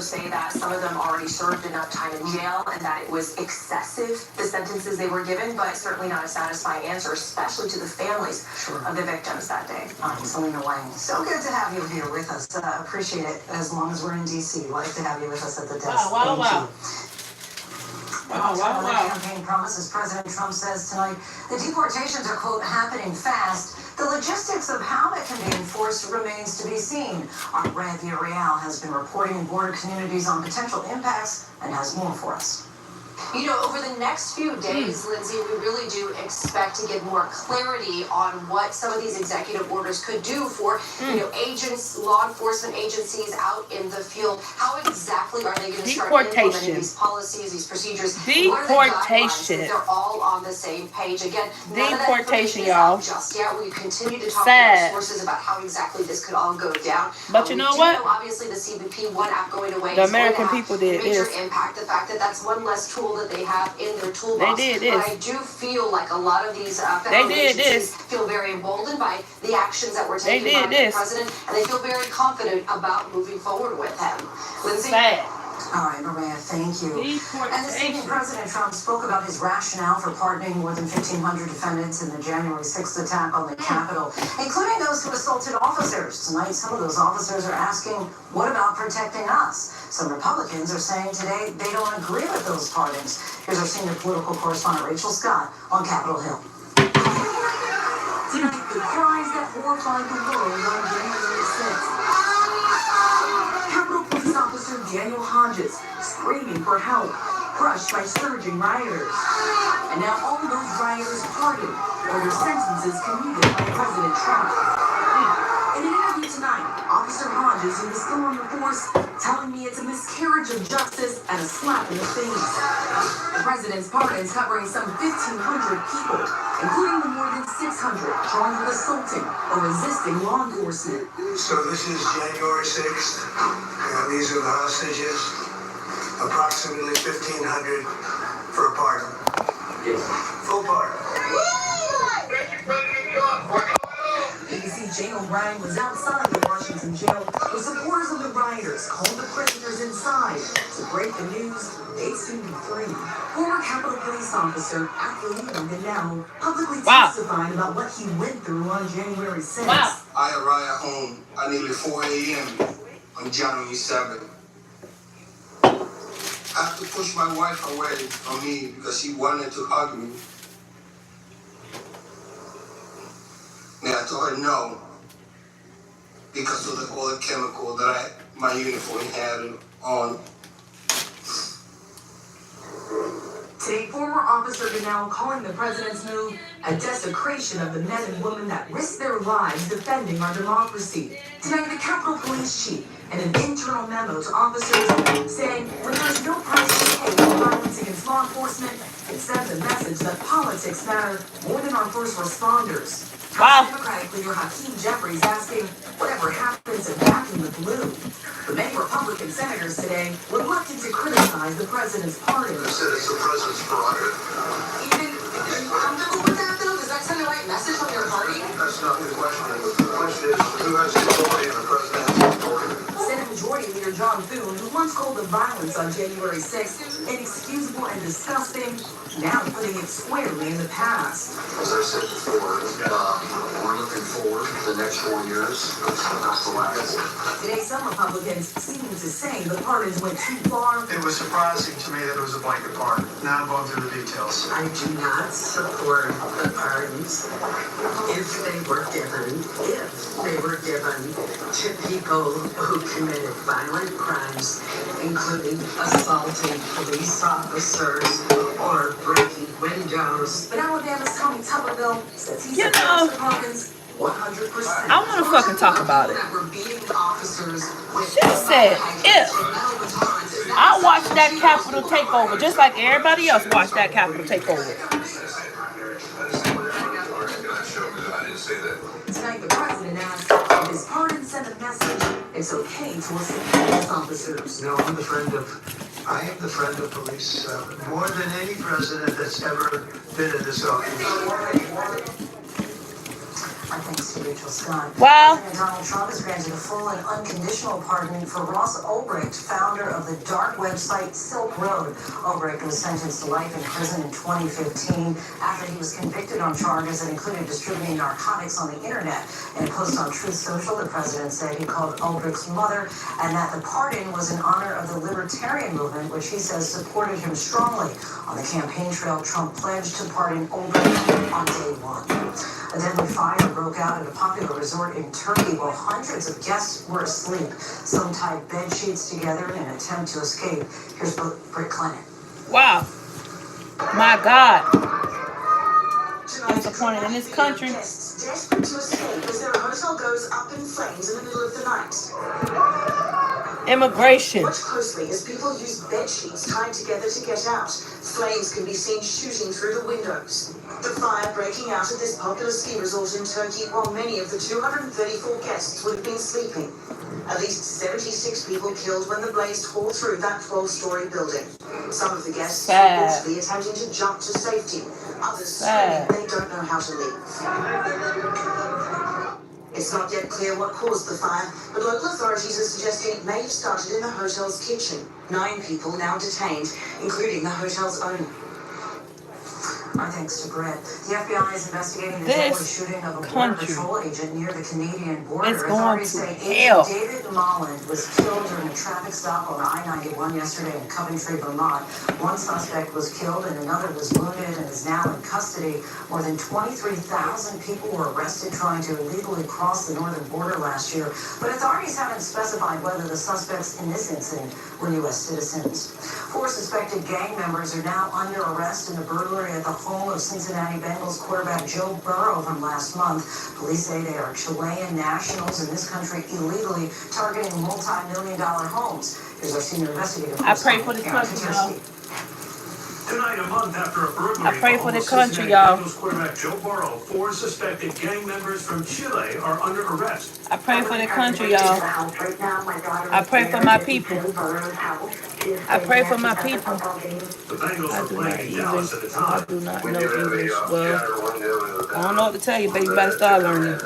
say that some of them already served enough time in jail and that it was excessive, the sentences they were given, but certainly not a satisfying answer, especially to the families of the victims that day. Selena Wang, so good to have you here with us. Appreciate it. As long as we're in D.C., like to have you with us at the desk. Wow. Campaign promises President Trump says tonight the deportations are, quote, happening fast. The logistics of how that can be enforced remains to be seen. Our Brad Villarreal has been reporting in border communities on potential impacts and has more for us. You know, over the next few days, Lindsay, we really do expect to get more clarity on what some of these executive orders could do for, you know, agents, law enforcement agencies out in the field. How exactly are they going to start implementing these policies, these procedures? Deportation. They're all on the same page. Again, deportation, y'all. Just yet, we continue to talk to our sources about how exactly this could all go down. But you know what? Obviously, the CBP One app going away. The American people did major impact. The fact that that's one less tool that they have in their toolbox. They did this. But I do feel like a lot of these federal agencies feel very emboldened by the actions that were taken by the president, and they feel very confident about moving forward with him. Lindsay? All right, Maria, thank you. And this evening, President Trump spoke about his rationale for pardoning more than 1,500 defendants in the January 6th attack on the Capitol, including those who assaulted officers. Tonight, some of those officers are asking, what about protecting us? Some Republicans are saying today they don't agree with those pardons. Here's our senior political correspondent, Rachel Scott, on Capitol Hill. Tonight, the cries that horrified the world on January 6th. Capitol Police Officer Daniel Hodges screaming for help, crushed by surging rioters. And now all those rioters pardoned or their sentences commuted by President Trump. In an interview tonight, Officer Hodges, who is still on the force, telling me it's a miscarriage of justice and a slap in the face. The president's pardons covering some 1,500 people, including the more than 600 charged with assaulting or resisting law enforcement. So this is January 6th, and these are the hostages, approximately 1,500 for a pardon. Yes. Full pardon. ABC Jane O'Brien was outside the Washington jail with supporters of the rioters called the prisoners inside to break the news they'd soon be free. Former Capitol Police officer after leaving and now publicly testifying about what he went through on January 6th. I arrived home at nearly 4 a.m. on January 7th. I had to push my wife away from me because she wanted to hug me. And I told her no, because of the other chemical that my uniform had on. Today, former Officer Goodell calling the president's move a desecration of the men and women that risked their lives defending our democracy. Tonight, the Capitol Police Chief and an internal memo to officers saying when there's no price to pay for violence against law enforcement, it sends a message that politics matter more than our first responders. Democratic leader Hakeem Jeffries asking whatever happens and back in the blue. But many Republican senators today reluctant to criticize the president's pardon. I said it's the president's prerogative. Even are you comfortable with that, though? Does that send the right message from your party? That's not the question. The question is who has the authority and the president has the authority. Senate Majority Leader John Thune, who once called the violence on January 6th inexcusable and disgusting, now putting it squarely in the past. As I said before, we're looking forward to the next 4 years, not the last. Today, some Republicans seeming to say the pardons went too far. It was surprising to me that it was a blanket pardon. Now I'm going through the details. I do not support the pardons if they were given to people who committed violent crimes, including assaulting police officers or breaking windows. But Alabama's Tommy Tuberville says he supports the pardons 100%. I want to fucking talk about it. She said, if I watch that Capitol takeover, just like everybody else watched that Capitol takeover. Tonight, the president asked if his pardon sent a message it's okay to listen to police officers. No, I am the friend of police more than any president that's ever been in this office. Our thanks to Rachel Scott. Wow. President Donald Trump has granted a full and unconditional pardon for Ross Ulbricht, founder of the dark website Silk Road. Ulbricht was sentenced to life in prison in 2015 after he was convicted on charges that included distributing narcotics on the internet. In a post on Truth Social, the president said he called Ulbricht's mother and that the pardon was in honor of the libertarian movement, which he says supported him strongly. On the campaign trail, Trump pledged to pardon Ulbricht on day one. A deadly fire broke out at a popular resort in Turkey while hundreds of guests were asleep. Some tied bed sheets together in an attempt to escape. Here's Britt Clement. Wow. My God. Disappointed in this country. Guests desperate to escape as their hotel goes up in flames in the middle of the night. Immigration. Watch closely as people use bed sheets tied together to get out. Flames can be seen shooting through the windows. The fire breaking out at this popular ski resort in Turkey while many of the 234 guests would have been sleeping. At least 76 people killed when the blaze tore through that 12-story building. Some of the guests reportedly attempting to jump to safety. Others screaming they don't know how to leave. It's not yet clear what caused the fire, but local authorities are suggesting it may have started in the hotel's kitchen. 9 people now detained, including the hotel's owner. Our thanks to Brett. The FBI is investigating the deadly shooting of a border patrol agent near the Canadian border. It's going Authorities to say hell. Agent David Molland was killed during a traffic stop on I-91 yesterday in Coventry, Vermont. One suspect was killed and another was wounded and is now in custody. More than 23,000 people were arrested trying to illegally cross the northern border last year, but authorities haven't specified whether the suspects in this incident were U.S. citizens. 4 suspected gang members are now under arrest in a burglary at the home of Cincinnati Bengals quarterback Joe Burrow from last month. Police say they are Chilean nationals in this country illegally targeting multi-million-dollar homes. Here's our senior investigator. I pray for the country, y'all. Tonight, a month after a burglary, I pray for the country, y'all. Bengals quarterback Joe Burrow, 4 suspected gang members from Chile are under arrest. I pray for the country, y'all. I pray for my people. I pray for my people. The Bengals were playing in Dallas at the time. I do not know English. Well, I don't know what to tell you, baby. You better start learning.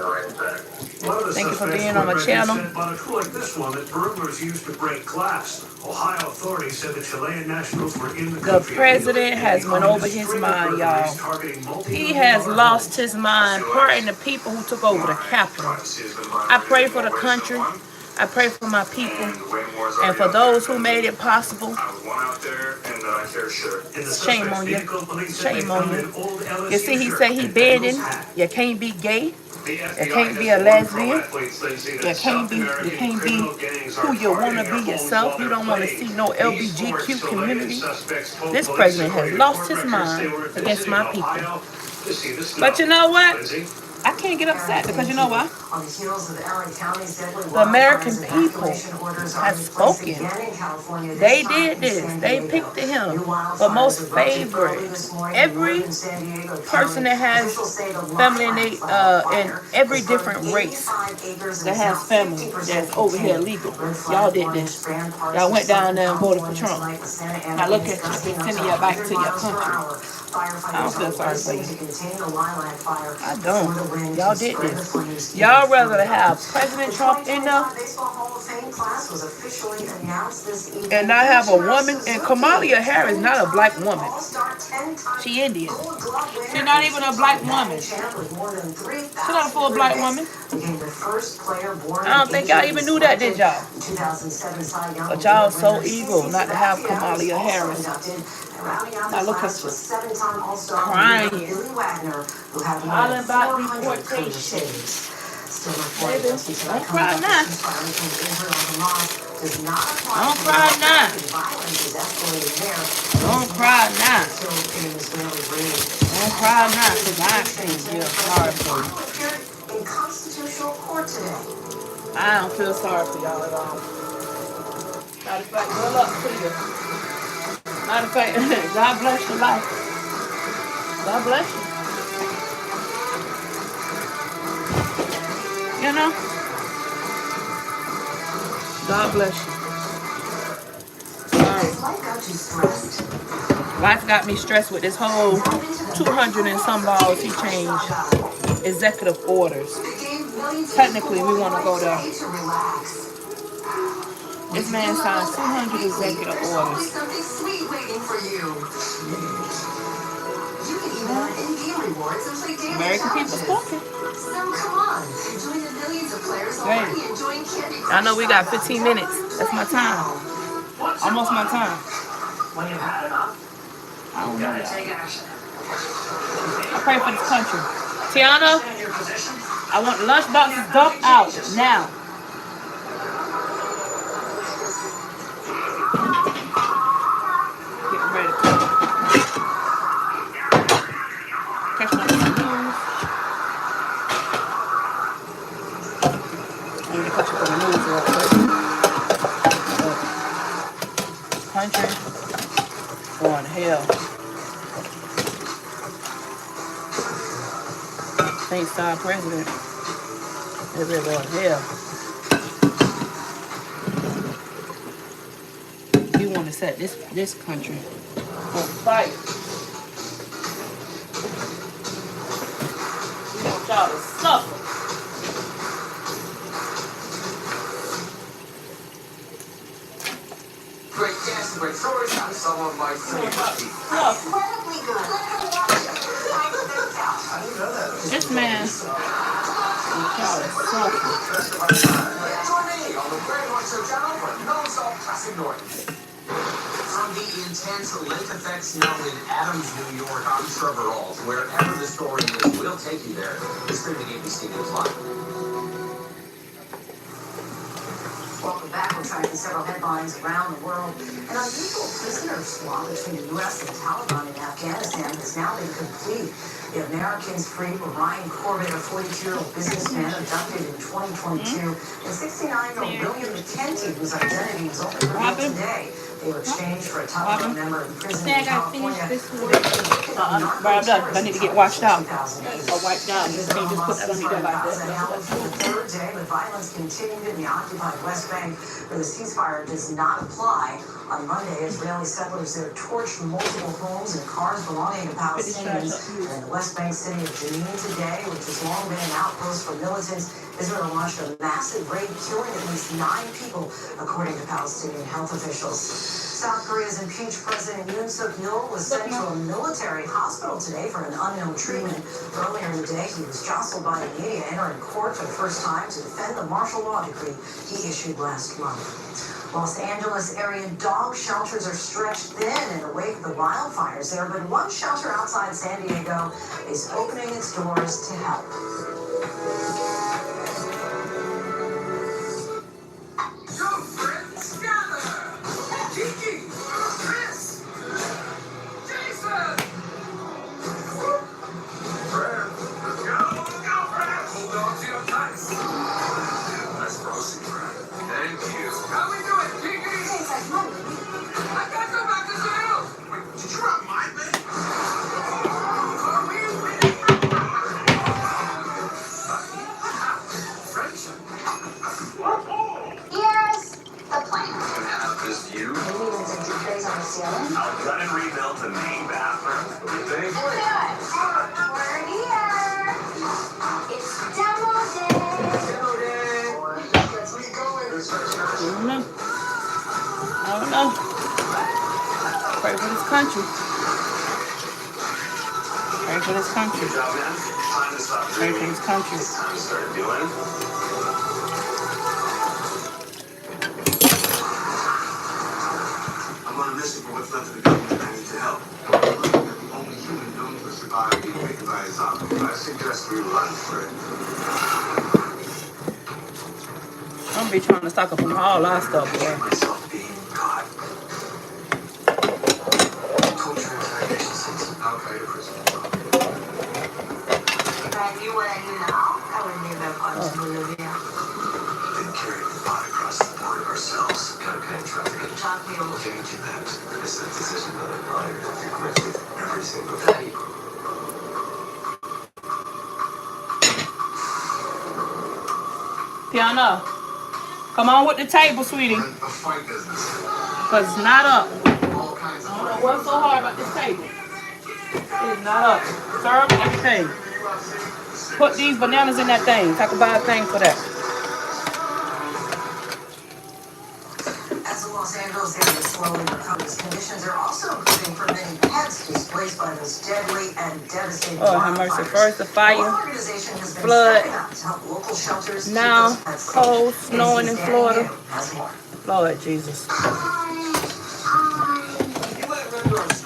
Thank you for being on my channel. On a coup like this one that burglars used to break glass. Ohio authorities said the Chilean nationals were in the country. The president has went over his mind, y'all. He has lost his mind, praying the people who took over the Capitol. I pray for the country. I pray for my people. And for those who made it possible, shame on you. Shame on you. You see, he said he banned. You can't be gay. You can't be a lesbian. You can't be who you want to be yourself. You don't want to see no LGBTQ community. This president has lost his mind against my people. But you know what? I can't get upset because you know why? The American people have spoken. They did this. They picked him for most favorite. Every person that has family in every different race that has family that's over here illegal. Y'all did this. Y'all went down there and voted for Trump. Now look at you, sending you back to your country. I don't feel sorry for you. I don't. Y'all did this. Y'all rather have President Trump in there and not have a woman. And Kamala Harris is not a black woman. She Indian. She's not even a black woman. She's not a full black woman. I don't think y'all even knew that, did y'all? But y'all so evil not to have Kamala Harris. Now look at you. Crying. Hollering about deportation. Baby, don't cry now. Don't cry now. Don't cry now. Don't cry now, because I can't feel sorry for you. I don't feel sorry for y'all at all. Matter of fact, good luck to you. Matter of fact, God bless your life. God bless you. You know? God bless you. All right. Life got me stressed with this whole 200 and some balls he changed. Executive orders. Technically, we want to go there. This man signed 200 executive orders. American people spoken. Hey, I know we got 15 minutes. That's my time. Almost my time. When you've had enough, I don't know. take action. I pray for this country. Tiana, I want lunch boxes dumped out now. Getting ready to catch my news. I need to catch up on the news real quick. Country going to hell. Thanks to our president. They're going to hell. We want to set this country on fire. We want y'all to suffer. Great guests, great stories. I'm someone might say Incredibly good. I didn't know that. This man, y'all is suffering. Join me on the Very Much So channel for non-stop classic noise. From the intense lake effect snow in Adams, New York, I'm Trevor Ault. Wherever the story is, we'll take you there. It's streaming ABC News Live. Welcome back. We're tracking several headlines around the world. An unusual prisoner swap between the U.S. and Taliban in Afghanistan has now been complete. The Americans freed were Ryan Corbett, a 42-year-old businessman abducted in 2022, and 69-year-old William McKenty, whose identity was only revealed today. They were exchanged for a Taliban member in prison in California. But I'm done. I need to get washed out. Or wiped out. Just can't just put that on me there like this. Held for the third day, but violence continued in the occupied West Bank, where the ceasefire does not apply. On Monday, Israeli settlers there torched multiple homes and cars belonging to Palestinians. And in the West Bank city of Jenin today, which has long been an outpost for militants, Israel launched a massive raid, killing at least 9 people, according to Palestinian health officials. South Korea's impeached President Yoon Suk-yeol was sent to a military hospital today for an unknown treatment. Earlier in the day, he was jostled by the media, entering court for the first time to defend the martial law decree he issued last month. Los Angeles area dog shelters are stretched thin in the wake of the wildfires there, but one shelter outside San Diego is opening its doors to help. I'll cut and rebuild the main bathroom. What do you think? We're here. It's demo day. Demo day. Let's get going. I don't know. Pray for this country. Pray for this country. Good job, man. Time to stop Pray for dreaming. this country. It's time to start doing. I'm on a mission for what's left of the government. I need to help. The only human known to survive being taken by a zombie. I suggest we run for it. I'm gonna be trying to stock up on all our stuff, boy. Myself being caught. Co-transaction since Al-Qaeda prison. If I knew what I knew now, I would never have gone to Bolivia. Then carried the body across the border ourselves. Cocaine trafficking. Talk me over. Looking into that. It's a decision that I admire that you grip with every single day. Tiana, come on with the table, sweetie. A fight business. Because it's not up. I don't know what's so hard about this table. It is not up. Serve everything. Put these bananas in that thing. Talk about a thing for that. As the Los Angeles area slowly recovers, conditions are also improving for many pets displaced by those deadly and devastating Oh, have mercy. First the fire, flood, now cold, snowing in Florida. Lord Jesus.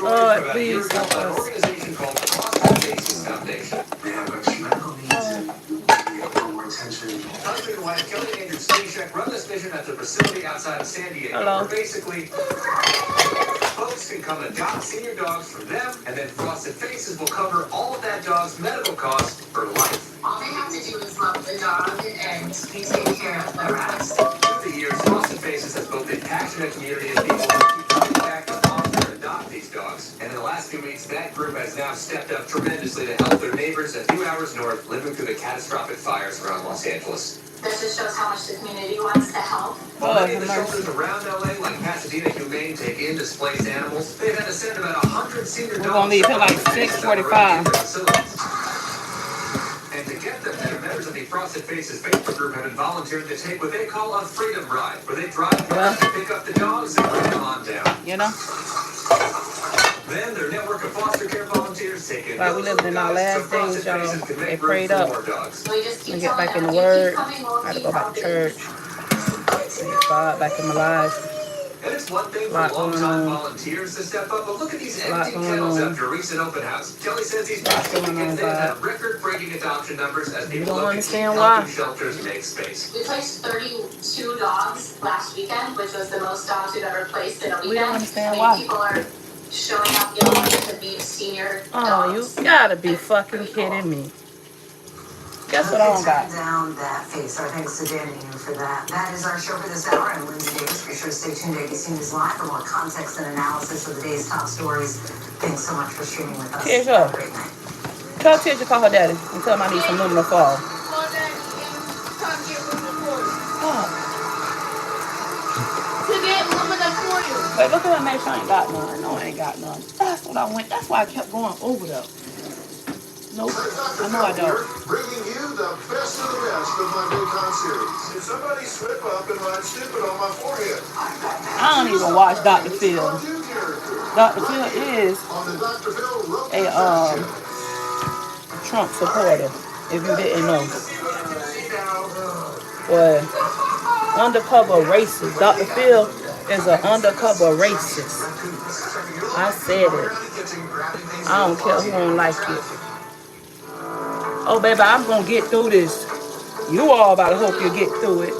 Lord, please help us. Husband and wife Kelly and Andrew Stashak run this mission at the facility outside of San Diego. Hello. Where basically, folks can come and adopt senior dogs from them, and then Frosted Faces will cover all of that dog's medical costs for life. All they have to do is love the dog, and we take care of the rest. Through the years, Frosted Faces has built a passionate community of people who keep coming back to sponsor and adopt these dogs. And in the last few weeks, that group has now stepped up tremendously to help their neighbors a few hours north living through the catastrophic fires around Los Angeles. This just shows how much the community wants to help. Many of the shelters around LA, like Pasadena Humane, take in displaced animals. They've had to send about 100 senior dogs. We're going to leave here like 6:45. And to get them there, members of the Frosted Faces Facebook group have been volunteering to take what they call a freedom ride, where they drive around to pick up the dogs and bring them on down. You know? Then their network of foster care volunteers take in. Like we lived in our last days, y'all. They prayed up. We just keep And get back in the them, word. keep coming, we'll I had to keep go back to helping. church. Get God back in my life. And it's one thing for long-time volunteers to step up, but look at these empty kennels after a recent open house. Kelly says these foster kids have record-breaking adoption numbers as people look at helping shelters make space. We placed 32 dogs last weekend, which was the most dogs we've ever placed in a weekend. We don't understand I mean, why. people are showing up young to be senior Oh, dogs. you gotta be fucking kidding me. Guess what I don't got? Down that face. Our thanks to Danny for that. That is our show for this hour. I'm Lindsay Davis. Be sure to stay tuned to ABC News Live for more context and analysis of the day's top stories. Thanks so much for streaming with us. Here's Have a great night. Tell Tisha to call her daddy and tell him I need some aluminum foil. Wait, look at her, make sure I ain't got none. No, I ain't got none. That's what I went. That's why I kept going over there. Nope. I know I don't. Bringing you the best of the best of my VidCon series. Did somebody slip up and write stupid on my forehead? I don't even watch Dr. Phil. Dr. Phil is a Trump supporter, if you didn't know. Well, undercover racist. Dr. Phil is an undercover racist. I said it. I don't care who don't like it. Oh, baby, I'm going to get through this. You all about to hope you get through it.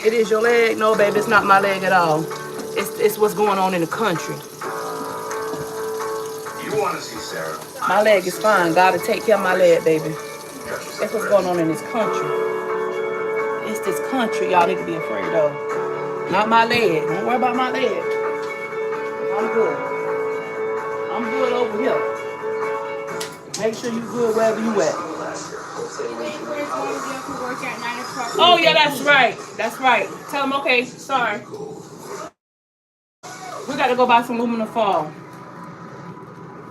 It is your leg? No, baby, it's not my leg at all. It's what's going on in the country. You want to see Sarah? My leg is fine. God will take care of my leg, baby. That's what's going on in this country. It's this country y'all need to be afraid of. Not my leg. Don't worry about my leg. I'm good. I'm good over here. Make sure you good wherever you at. Oh, yeah, that's right. That's right. Tell them, okay, sorry. We got to go buy some aluminum foil.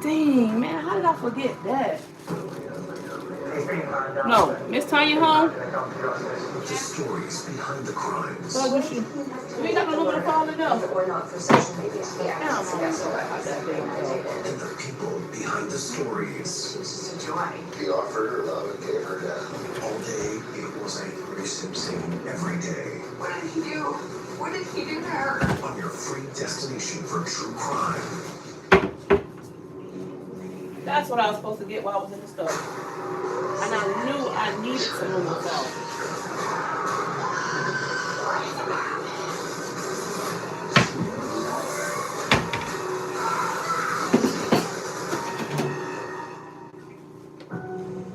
Dang, man, how did I forget that? No, Miss Tanya home? The stories behind the crimes. So was she? We got no aluminum foil in there. And the people behind the stories. He offered her love and gave her death. All day, it was a gruesome scene every day. What did he do? What did he do to her? On your free destination for true crime. That's what I was supposed to get while I was in the store. And I knew I needed some aluminum foil.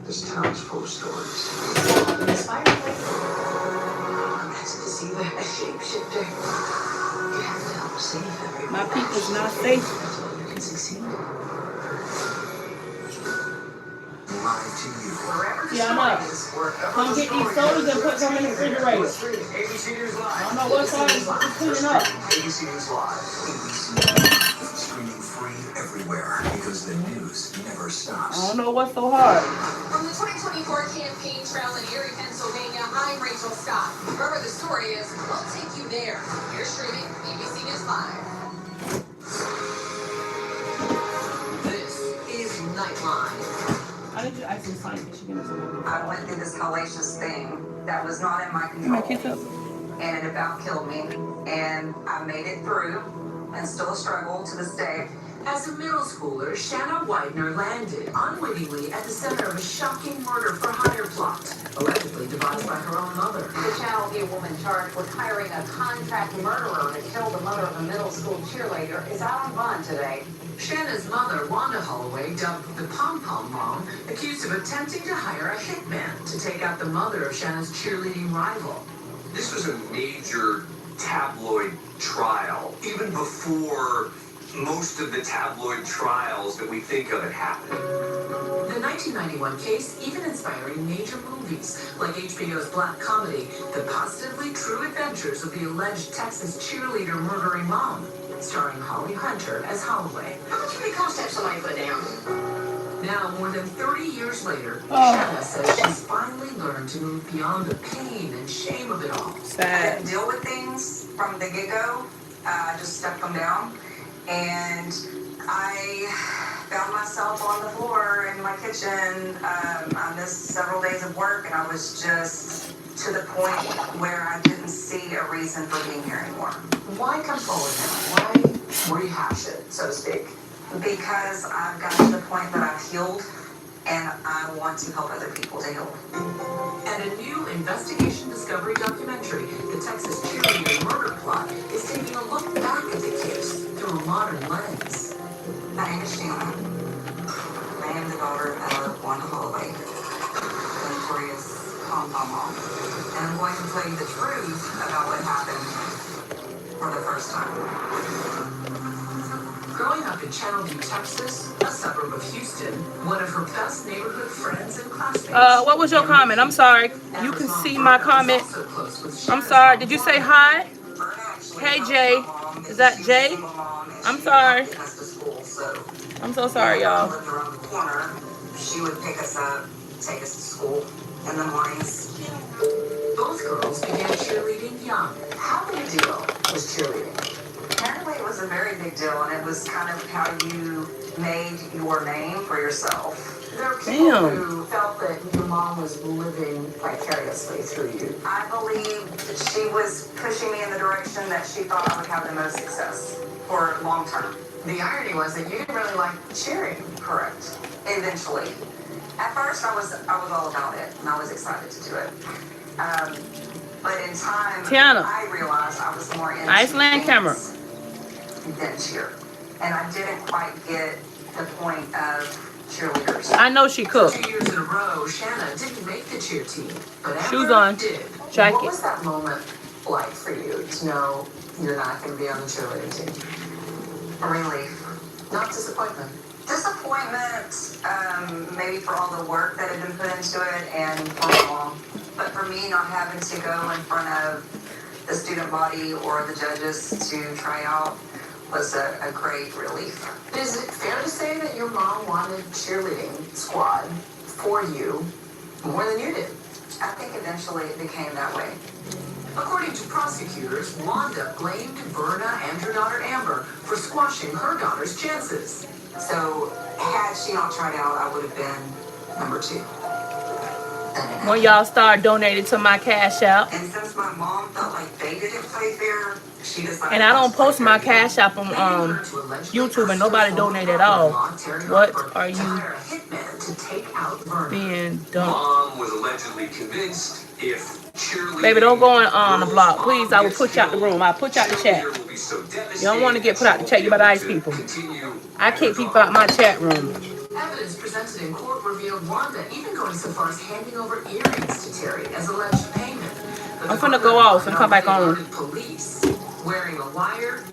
This town's full of stories. See the shapeshifter. You have to help save everyone. My people's not safe. You can succeed. live to you. Wherever the Yeah, I know. story is, wherever Come the get these story sodas is, and put them in the refrigerator. ABC News Live. I don't know what time it's cleaning up. ABC News Live. ABC streaming free everywhere because the news never stops. I don't know what's so hard. From the 2024 campaign trail in Erie, Pennsylvania, I'm Rachel Scott. Wherever the story is, we'll take you there. You're streaming ABC News Live. This is Nightline. I need you to actually sign this. I went through this hellacious thing that was not in my control, and it about killed me, and I made it through, and still a struggle to this day. As a middle schooler, Shanna Widener landed unwittingly at the center of a shocking murder-for-hire plot, allegedly devised by her own mother. The Channel View woman charged with hiring a contract murderer to kill the mother of a middle school cheerleader is out on bond today. Shanna's mother, Wanda Holloway, dubbed the Pom Pom Mom, accused of attempting to hire a hitman to take out the mother of Shanna's cheerleading rival. This was a major tabloid trial, even before most of the tabloid trials that we think of had happened. The 1991 case even inspiring major movies like HBO's black comedy, The Positively True Adventures of the Alleged Texas Cheerleader Murdering Mom, starring Holly Hunter as Holloway. How much would it cost to have somebody put down? Now, more than 30 years later, Shanna says she's finally learned to move beyond the pain and shame of it all. I didn't deal with things from the get-go. I just stepped them down. And I found myself on the floor in my kitchen. I missed several days of work, and I was just to the point where I didn't see a reason for being here anymore. Why come forward now? Why rehash it, so to speak? Because I've gotten to the point that I've healed, and I want to help other people to heal. And a new investigation discovery documentary, The Texas Cheerleader Murder Plot, is taking a look back at the case through a modern lens. My name is Shanna. I am the daughter of Wanda Holloway, the notorious Pom Pom Mom. And I'm going to tell you the truth about what happened for the first time. Growing up in Channelview, Texas, a suburb of Houston, one of her best neighborhood friends and classmates. What was your comment? I'm sorry. You can see my comment. I'm sorry. Did you say hi? Hey, Jay. Is that Jay? I'm sorry. I'm so sorry, y'all. Lived around the corner. She would pick us up, take us to school in the mornings. Both girls began cheerleading young. How big a deal was cheerleading? Apparently it was a very big deal, and it was kind of how you made your name for yourself. There are people who felt that your mom was living vicariously through you. I believe that she was pushing me in the direction that she thought I would have the most success for long term. The irony was that you didn't really like cheering. Correct. Eventually. At first I was all about it, and I was excited to do it. But in time, Tiana. I realized I was more into Iceland camera than cheer. And I didn't quite get the point of cheerleaders. I know she cooked. 2 years in a row, Shanna didn't make the cheer team, but Shoes Amber on. did. Jacket. What was that moment like for you to know you're not going to be on the cheerleading team? Relief. Not disappointment. Disappointment, maybe for all the work that had been put into it and for my mom. But for me, not having to go in front of the student body or the judges to try out was a great relief. Is it fair to say that your mom wanted cheerleading squad for you more than you did? I think eventually it became that way. According to prosecutors, Wanda blamed Verna and her daughter Amber for squashing her daughter's chances. So had she not tried out, I would have been number 2. When y'all start donating to my Cash App. And since my mom felt like they didn't play fair, she decided. And I don't post my Cash App on YouTube, and nobody donate at all. What are you being done? Mom was allegedly convinced if cheerleading... Baby, don't go on the block. Please, I will put you out the room. I'll put you out the chat. You don't want to get put out the chat. You better ice people. I kick people out my chat room. Evidence presented in court revealed Wanda even going so far as handing over earrings to Terry as alleged payment. I'm finna go off and come back on. Police wearing a wire